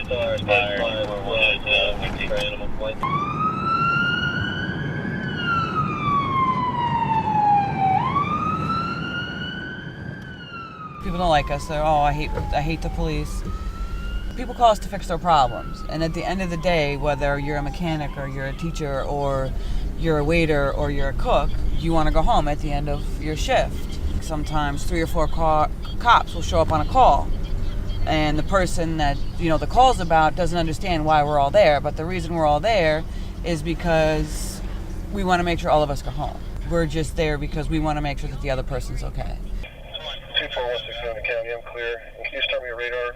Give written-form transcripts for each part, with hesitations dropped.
People don't like us. They're, oh, I hate the police. People call us to fix their problems. And at the end of the day, whether you're a mechanic or you're a teacher or you're a waiter or you're a cook, you want to go home at the end of your shift. Sometimes 3 or 4 cops will show up on a call. And the person that, the call's about doesn't understand why we're all there. But the reason we're all there is because we want to make sure all of us go home. We're just there because we want to make sure that the other person's okay. 24169 the county, I'm clear. Can you start me your radar?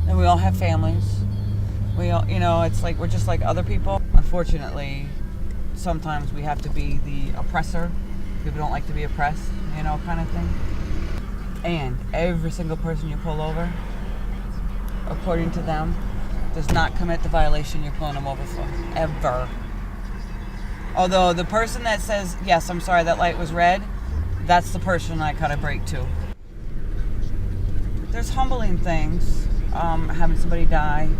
And we all have families. We all, it's like we're just like other people. Unfortunately, sometimes we have to be the oppressor. People don't like to be oppressed, kind of thing. And every single person you pull over, according to them, does not commit the violation you're pulling them over for. Ever. Although the person that says, yes, I'm sorry, that light was red, that's the person I cut a brake to. There's humbling things. Having somebody die.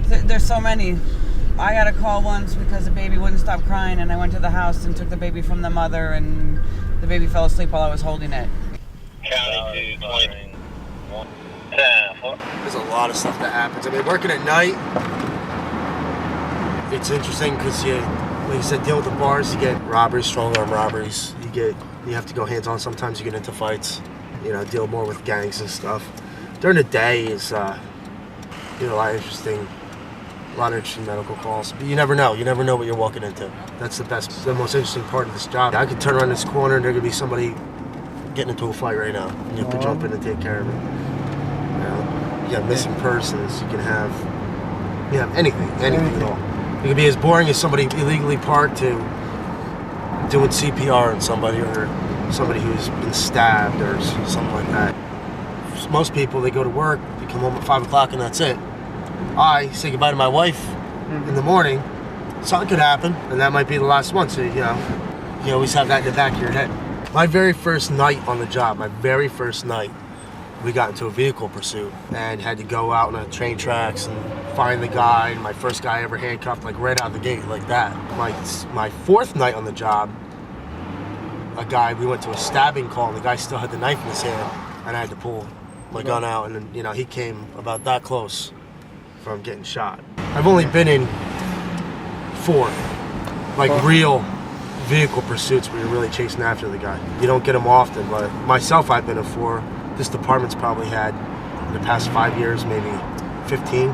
There's so many. I got a call once because the baby wouldn't stop crying, and I went to the house and took the baby from the mother, and the baby fell asleep while I was holding it. County 220. There's a lot of stuff that happens. I mean, working at night, it's interesting because like you said, deal with the bars, you get robberies, strong arm robberies. You have to go hands on. Sometimes you get into fights. Deal more with gangs and stuff. During the day is a lot of interesting medical calls. But you never know. You never know what you're walking into. That's the most interesting part of this job. I could turn around this corner and there could be somebody getting into a fight right now. You have to jump in and take care of it. You got missing persons. You have anything at all. It could be as boring as somebody illegally parked to doing CPR on somebody or somebody who's been stabbed or something like that. For most people, they go to work, they come home at 5 o'clock and that's it. I say goodbye to my wife in the morning. Something could happen and that might be the last one. So, you always have that in the back of your head. My very first night on the job, we got into a vehicle pursuit and had to go out on the train tracks and find the guy. My first guy ever handcuffed, like right out the gate, like that. My fourth night on the job, we went to a stabbing call and the guy still had the knife in his hand and I had to pull my gun out and he came about that close from getting shot. I've only been in 4, real vehicle pursuits where you're really chasing after the guy. You don't get them often, but myself, I've been in 4. This department's probably had, in the past 5 years, maybe 15.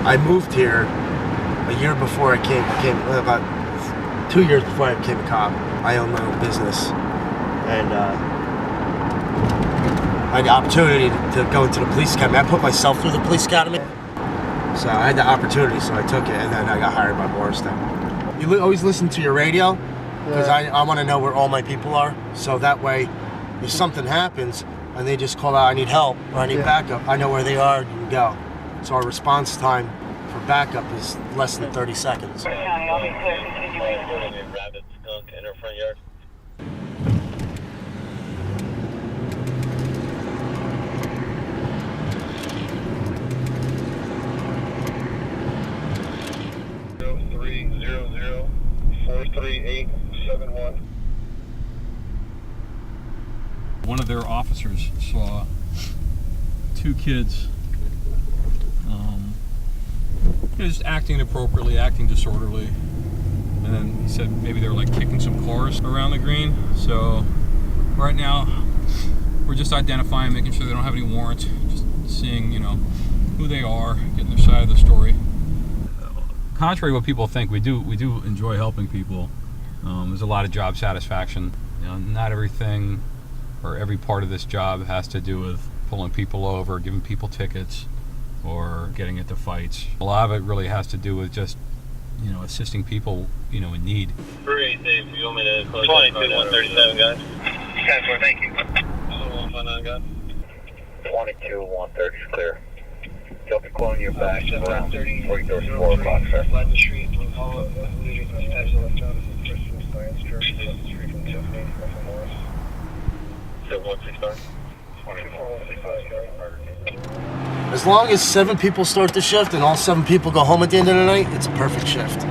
I moved here a year before I became about 2 years before I became a cop. I own my own business. And I had the opportunity to go into the police academy. I put myself through the police academy. So I had the opportunity, so I took it, and then I got hired by Morristown. You always listen to your radio, because I want to know where all my people are. So that way, if something happens, and they just call out, I need help, or I need backup, I know where they are, and you can go. So our response time for backup is less than 30 seconds. Rabbit, skunk in our front yard. One of their officers saw 2 kids just acting inappropriately, acting disorderly, and then he said maybe they were kicking some cars around the green. So right now we're just identifying, making sure they don't have any warrants, just seeing who they are, getting their side of the story. Contrary to what people think, we do enjoy helping people. There's a lot of job satisfaction. Not everything or every part of this job has to do with pulling people over, giving people tickets, or getting into fights. A lot of it really has to do with just, assisting people, in need. Pretty safe. You want me to close 22-137, guys? 10-4, thank you. 159, guys. 22-130 is clear. They'll be calling you back around 4 o'clock, sir. Flat the street, all of the types of electronics, first from Science Church, street from Tiffany, from Morris. So 169? As long as 7 people start the shift and all 7 people go home at the end of the night, it's a perfect shift.